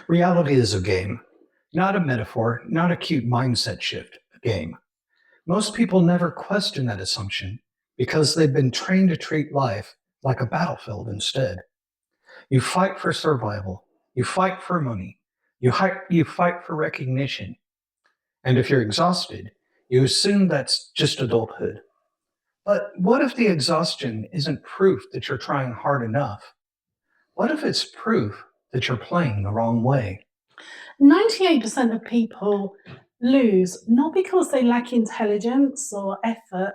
Reality is a game, not a metaphor, not a cute mindset shift, a game. Most people never question that assumption because they've been trained to treat life like a battlefield instead. You fight for survival, you fight for money, you fight for recognition, and if you're exhausted, you assume that's just adulthood. But what if the exhaustion isn't proof that you're trying hard enough? What if it's proof that you're playing the wrong way? 98% of people lose not because they lack intelligence or effort,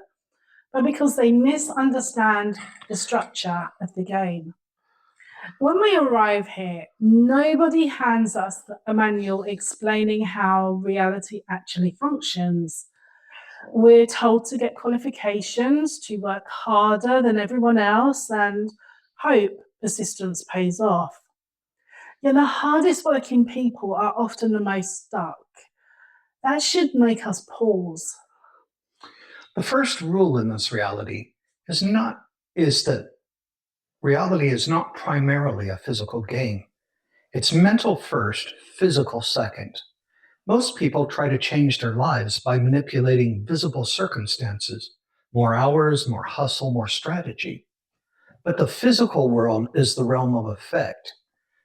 but because they misunderstand the structure of the game. When we arrive here, nobody hands us a manual explaining how reality actually functions. We're told to get qualifications, to work harder than everyone else, and hope persistence pays off. Yet the hardest working people are often the most stuck. That should make us pause. The first rule in this reality is that reality is not primarily a physical game. It's mental first, physical second. Most people try to change their lives by manipulating visible circumstances, more hours, more hustle, more strategy. But the physical world is the realm of effect.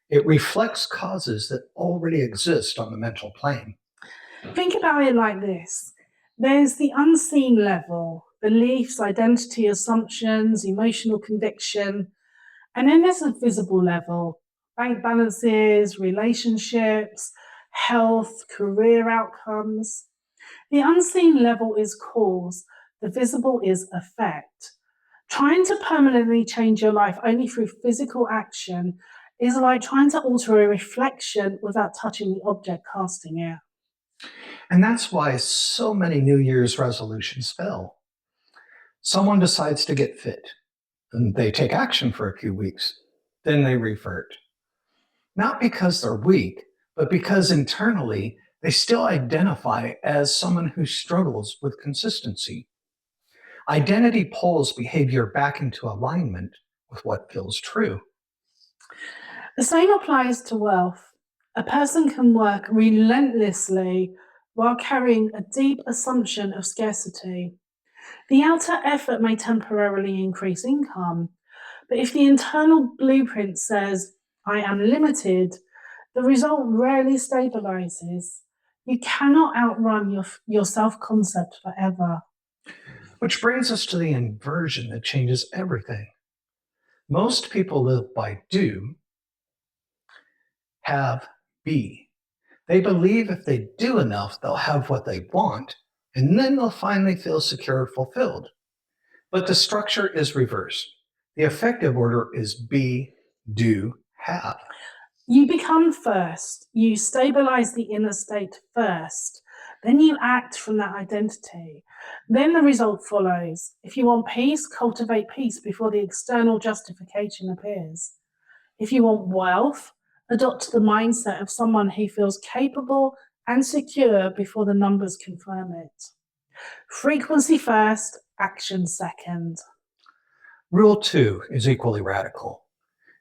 It reflects causes that already exist on the mental plane. Think about it like this: there's the unseen level, beliefs, identity, assumptions, emotional conviction, and then there's a visible level, bank balances, relationships, health, career outcomes. The unseen level is cause, the visible is effect. Trying to permanently change your life only through physical action is like trying to alter a reflection without touching the object casting it. And that's why so many New Year's resolutions fail. Someone decides to get fit, and they take action for a few weeks, then they revert. Not because they're weak, but because internally they still identify as someone who struggles with consistency. Identity pulls behavior back into alignment with what feels true. The same applies to wealth. A person can work relentlessly while carrying a deep assumption of scarcity. The outer effort may temporarily increase income, but if the internal blueprint says, I am limited, the result rarely stabilizes. You cannot outrun your self concept forever. Which brings us to the inversion that changes everything. Most people live by do, have, be. They believe if they do enough, they'll have what they want, and then they'll finally feel secure and fulfilled. But the structure is reversed. The effective order is be, do, have. You become first, you stabilize the inner state first, then you act from that identity. Then the result follows. If you want peace, cultivate peace before the external justification appears. If you want wealth, adopt the mindset of someone who feels capable and secure before the numbers confirm it. Frequency first, action second. Rule 2 is equally radical.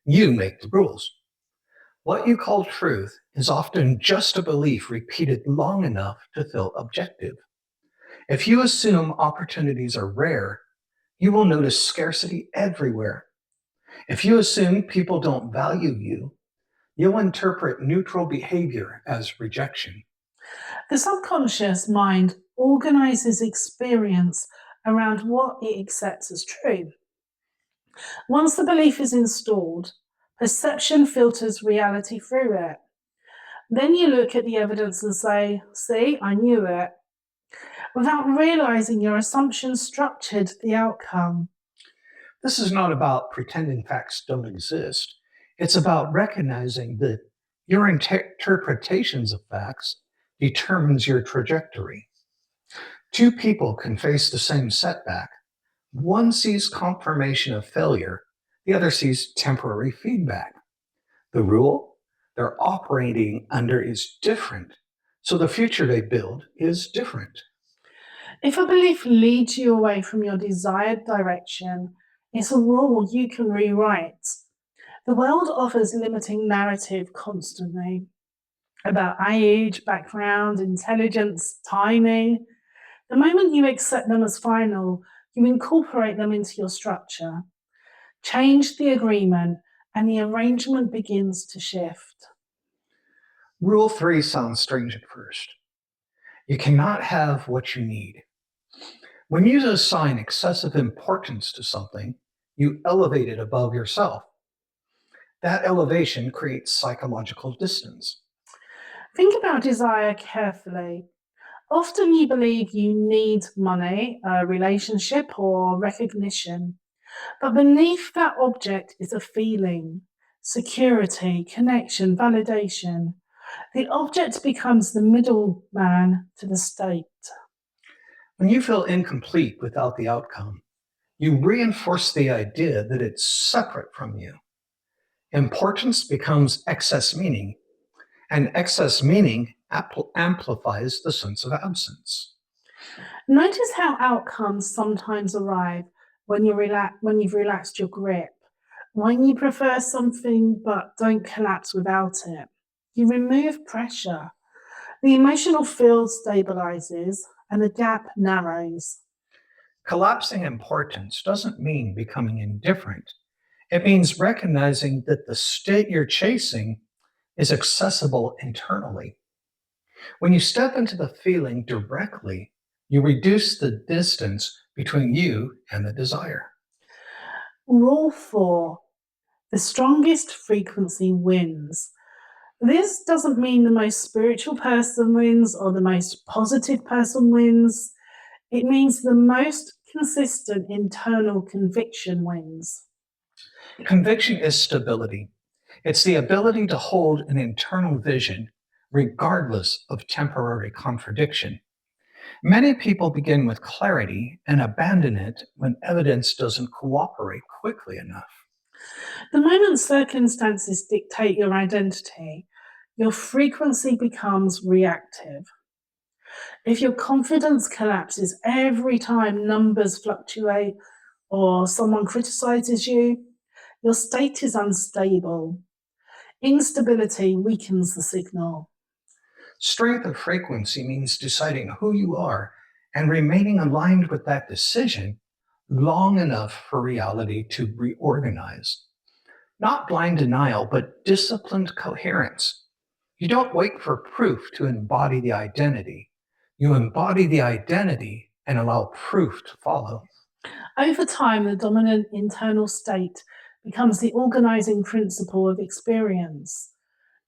You make the rules. What you call truth is often just a belief repeated long enough to feel objective. If you assume opportunities are rare, you will notice scarcity everywhere. If you assume people don't value you, you'll interpret neutral behavior as rejection. The subconscious mind organizes experience around what it accepts as true. Once the belief is installed, perception filters reality through it. Then you look at the evidence and say, see, I knew it, without realizing your assumption structured the outcome. This is not about pretending facts don't exist. It's about recognizing that your interpretations of facts determines your trajectory. Two people can face the same setback. One sees confirmation of failure, the other sees temporary feedback. The rule they're operating under is different, so the future they build is different. If a belief leads you away from your desired direction, it's a rule you can rewrite. The world offers limiting narrative constantly. about age, background, intelligence, timing. The moment you accept them as final, you incorporate them into your structure. Change the agreement, and the arrangement begins to shift. Rule 3 sounds strange at first. You cannot have what you need. When you assign excessive importance to something, you elevate it above yourself. That elevation creates psychological distance. Think about desire carefully. Often you believe you need money, a relationship, or recognition. But beneath that object is a feeling, security, connection, validation. The object becomes the middleman to the state. When you feel incomplete without the outcome, you reinforce the idea that it's separate from you. Importance becomes excess meaning, and excess meaning amplifies the sense of absence. Notice how outcomes sometimes arrive when you've relaxed your grip, when you prefer something but don't collapse without it. You remove pressure. The emotional field stabilizes and the gap narrows. Collapsing importance doesn't mean becoming indifferent. It means recognizing that the state you're chasing is accessible internally. When you step into the feeling directly, you reduce the distance between you and the desire. Rule 4, the strongest frequency wins. This doesn't mean the most spiritual person wins or the most positive person wins. It means the most consistent internal conviction wins. Conviction is stability. It's the ability to hold an internal vision regardless of temporary contradiction. Many people begin with clarity and abandon it when evidence doesn't cooperate quickly enough. The moment circumstances dictate your identity, your frequency becomes reactive. If your confidence collapses every time numbers fluctuate or someone criticizes you, your state is unstable. Instability weakens the signal. Strength of frequency means deciding who you are and remaining aligned with that decision long enough for reality to reorganize. Not blind denial, but disciplined coherence. You don't wait for proof to embody the identity. You embody the identity and allow proof to follow. Over time, the dominant internal state becomes the organizing principle of experience.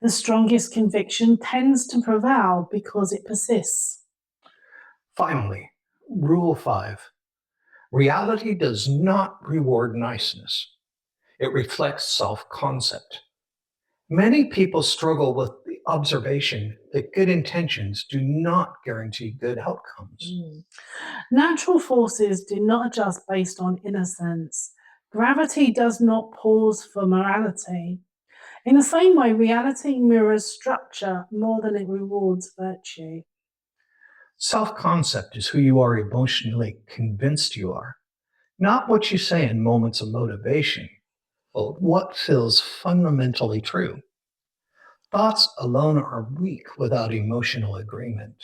The strongest conviction tends to prevail because it persists. Finally, rule 5. Reality does not reward niceness. It reflects self-concept. Many people struggle with the observation that good intentions do not guarantee good outcomes. Natural forces do not adjust based on innocence. Gravity does not pause for morality. In the same way, reality mirrors structure more than it rewards virtue. Self-concept is who you are emotionally convinced you are, not what you say in moments of motivation, but what feels fundamentally true. Thoughts alone are weak without emotional agreement.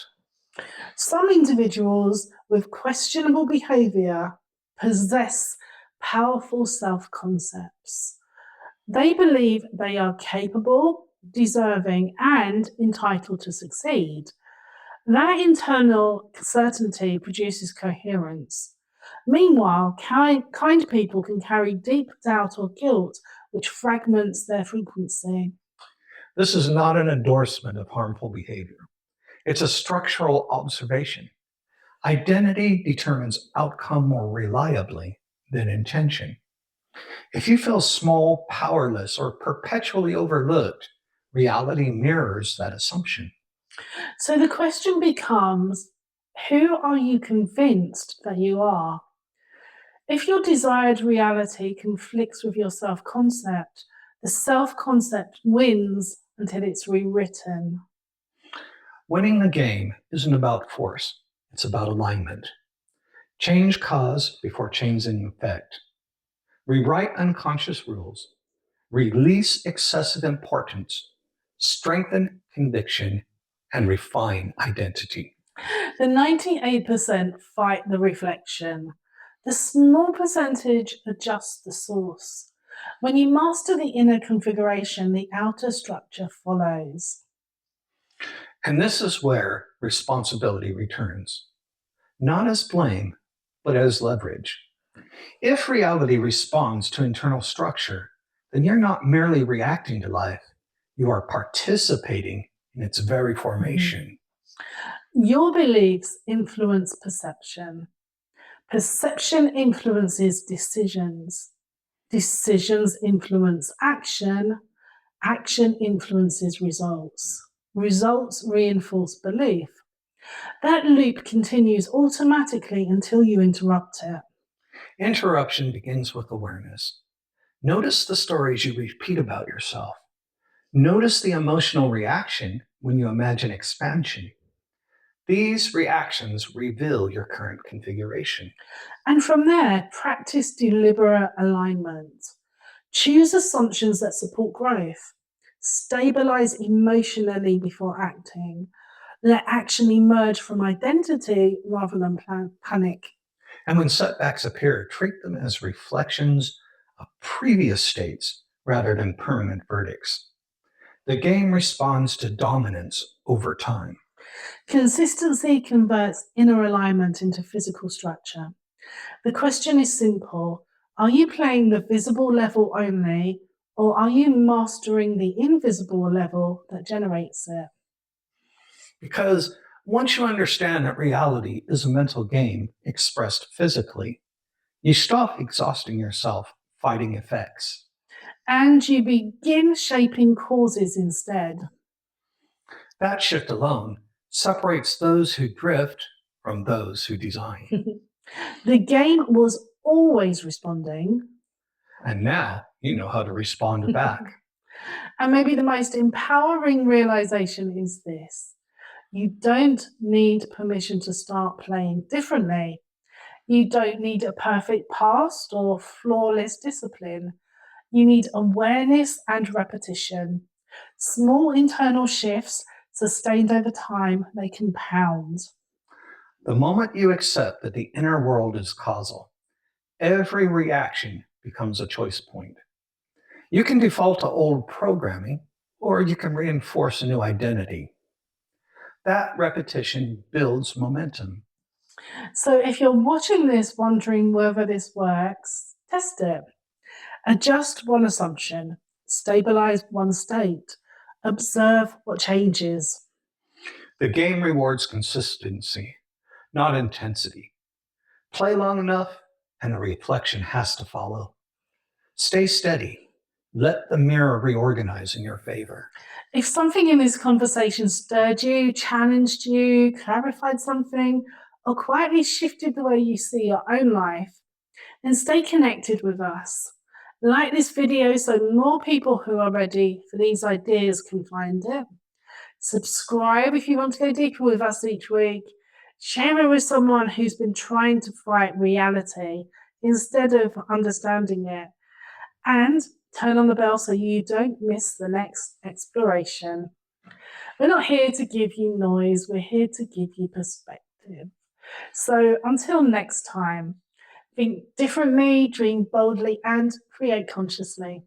Some individuals with questionable behavior possess powerful self concepts. They believe they are capable, deserving, and entitled to succeed. That internal certainty produces coherence. Meanwhile, kind people can carry deep doubt or guilt, which fragments their frequency. This is not an endorsement of harmful behavior. It's a structural observation. Identity determines outcome more reliably than intention. If you feel small, powerless, or perpetually overlooked, reality mirrors that assumption. So the question becomes, who are you convinced that you are? If your desired reality conflicts with your self concept, the self concept wins until it's rewritten. Winning the game isn't about force, it's about alignment. Change cause before changing effect. Rewrite unconscious rules. Release excessive importance. strengthen conviction, and refine identity. The 98% fight the reflection. The small percentage adjust the source. When you master the inner configuration, the outer structure follows. And this is where responsibility returns, not as blame, but as leverage. If reality responds to internal structure, then you're not merely reacting to life, you are participating in its very formation. Your beliefs influence perception. Perception influences decisions. Decisions influence action. Action influences results. Results reinforce belief. That loop continues automatically until you interrupt it. Interruption begins with awareness. Notice the stories you repeat about yourself. Notice the emotional reaction when you imagine expansion. These reactions reveal your current configuration. And from there, practice deliberate alignment. Choose assumptions that support growth. Stabilize emotionally before acting. Let action emerge from identity rather than panic. And when setbacks appear, treat them as reflections of previous states rather than permanent verdicts. The game responds to dominance over time. Consistency converts inner alignment into physical structure. The question is simple. Are you playing the visible level only, or are you mastering the invisible level that generates it? Because once you understand that reality is a mental game expressed physically, you stop exhausting yourself fighting effects. And you begin shaping causes instead. That shift alone separates those who drift from those who design. The game was always responding. And now you know how to respond back. And maybe the most empowering realization is this. You don't need permission to start playing differently. You don't need a perfect past or flawless discipline. You need awareness and repetition. Small internal shifts sustained over time, they compound. The moment you accept that the inner world is causal, every reaction becomes a choice point. You can default to old programming, or you can reinforce a new identity. That repetition builds momentum. So if you're watching this wondering whether this works, test it. Adjust one assumption, stabilize one state, observe what changes. The game rewards consistency, not intensity. Play long enough, and a reflection has to follow. Stay steady. Let the mirror reorganize in your favor. If something in this conversation stirred you, challenged you, clarified something, or quietly shifted the way you see your own life, then stay connected with us. Like this video so more people who are ready for these ideas can find it. Subscribe if you want to go deeper with us each week. Share it with someone who's been trying to fight reality instead of understanding it. And turn on the bell so you don't miss the next exploration. We're not here to give you noise, we're here to give you perspective. So until next time, think differently, dream boldly, and create consciously.